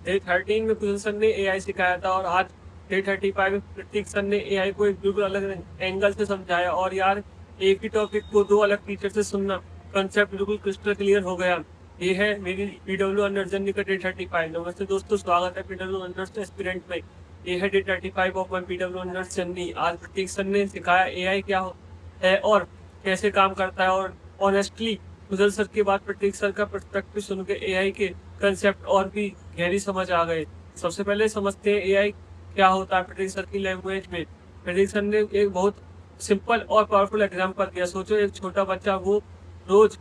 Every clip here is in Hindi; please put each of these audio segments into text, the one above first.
डे 13 में कुशल सर ने एआई सिखाया था और आज डे 35 में प्रतीक सर ने एआई को एक बिल्कुल अलग एंगल से समझाया। और यार एक ही टॉपिक को दो अलग टीचर से सुनना, कंसेप्ट बिल्कुल क्रिस्टल क्लियर हो गया। ये है मेरी पीडब्ल्यू अनर्स जर्नी का डे 35। नमस्ते दोस्तों, स्वागत है पीडब्ल्यू अनर्स एस्पिरेंट में। ये है day 35 of my PW honours journey. आज प्रतीक सर ने सिखाया एआई क्या है और कैसे काम करता है। और ऑनेस्टली कुशल सर के बाद प्रतीक सर का पर्सपेक्टिव सुन के एआई के कंसेप्ट और भी गहरी समझ आ गए। सबसे पहले समझते हैं एआई क्या होता है प्रतीक सर की लैंग्वेज में। प्रतीक सर ने एक बहुत सिंपल और पावरफुल एग्जांपल दिया। सोचो एक छोटा बच्चा, वो रोज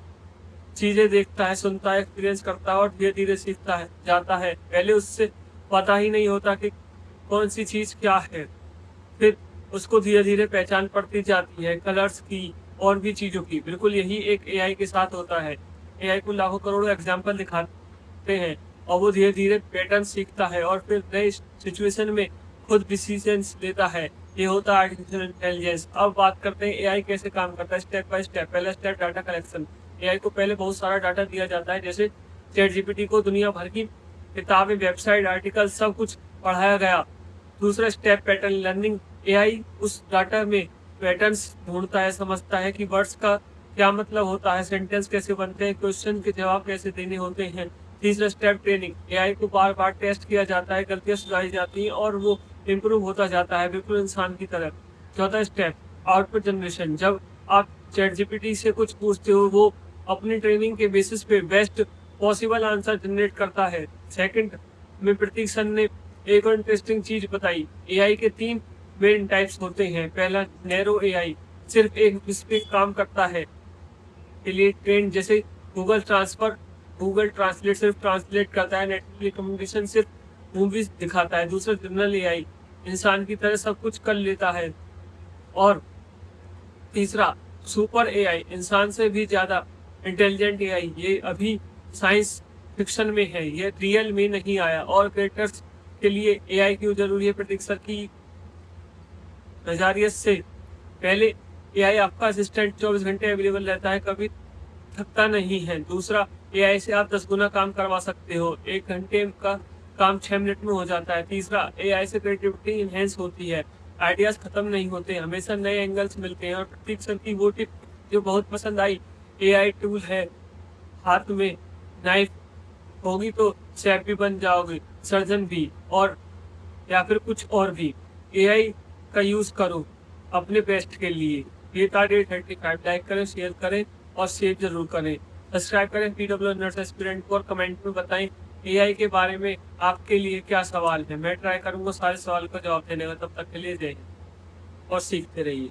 चीजें देखता है, सुनता है, एक्सपीरियंस करता है और धीरे धीरे सीखता है जाता है। पहले उससे पता ही नहीं होता कि कौन सी चीज क्या है, फिर उसको धीरे धीरे पहचान पड़ती जाती है, कलर्स की और भी चीजों की। बिल्कुल यही एक एआई के साथ होता है। एआई को लाखों करोड़ों एग्जाम्पल दिखाते हैं और वो धीरे धीरे पैटर्न सीखता है और फिर नए सिचुएशन में खुद डिसीजंस लेता है। ये होता है आर्टिफिशियल इंटेलिजेंस। अब बात करते हैं एआई कैसे काम करता है स्टेप बाय स्टेप। पहला स्टेप डाटा कलेक्शन। एआई को पहले बहुत सारा डाटा दिया जाता है, जैसे चैट जीपीटी को दुनिया भर की किताबें, वेबसाइट, आर्टिकल सब कुछ पढ़ाया गया। दूसरा स्टेप पैटर्न लर्निंग। एआई उस डाटा में पैटर्न्स ढूंढता है, समझता है कि वर्ड्स का क्या मतलब होता है, सेंटेंस कैसे बनते हैं, क्वेश्चन के जवाब कैसे देने होते हैं। तीसरा स्टेप ट्रेनिंग। एआई को बार बार टेस्ट किया जाता है, गलतियां सुधारी जाती हैं और वो इम्प्रूव होता जाता है बिल्कुल इंसान की तरह। चौथा स्टेप आउटपुट जनरेशन। जब आप चैट जीपीटी से कुछ पूछते हो, वो अपनी ट्रेनिंग के बेसिस पे बेस्ट पॉसिबल आंसर जनरेट करता है। सेकंड में प्रतीक सर ने एक और इंटरेस्टिंग चीज बताई। एआई के तीन मेन टाइप्स होते हैं। पहला नैरो एआई, सिर्फ एक स्पेसिफिक काम करता है के लिए ट्रेंड, जैसे गूगल ट्रांसलेट सिर्फ ट्रांसलेट करता है। नेटफ्लिक्स रिकमेंडेशन सिर्फ मूवीज दिखाता है। दूसरा जनरल एआई, इंसान की तरह सब कुछ कर लेता है। और तीसरा सुपर एआई, इंसान से भी ज्यादा इंटेलिजेंट एआई। ये अभी साइंस फिक्शन में है, ये रियल में नहीं आया। और क्रिएटर्स के लिए एआई क्यों जरूरी है प्रतीक सर की नजरिए से। पहले एआई आपका असिस्टेंट 24 घंटे अवेलेबल रहता है, कभी थकता नहीं है। दूसरा, एआई से आप 10 गुना काम करवा सकते हो, 1 घंटे का काम 6 मिनट में हो जाता है। तीसरा, एआई से क्रिएटिविटी इनहेंस होती है, आइडियाज खत्म नहीं होते, हमेशा नए एंगल्स मिलते हैं। और प्रतीक सर की वो टिप जो बहुत पसंद आई, एआई टूल है, हाथ में नाइफ होगी तो शेफ भी बन जाओगे, सर्जन भी, और या फिर कुछ और भी। एआई का यूज करो अपने बेस्ट के लिए। ये था डे 35। लाइक करें, शेयर करें और सेव जरूर करें। सब्सक्राइब करें पीडब्ल्यू नर्स एस्पिरेंट को और कमेंट में बताएं एआई के बारे में आपके लिए क्या सवाल है। मैं ट्राई करूंगा सारे सवाल का जवाब देने का। तब तक के लिए जय हिंद और सीखते रहिए।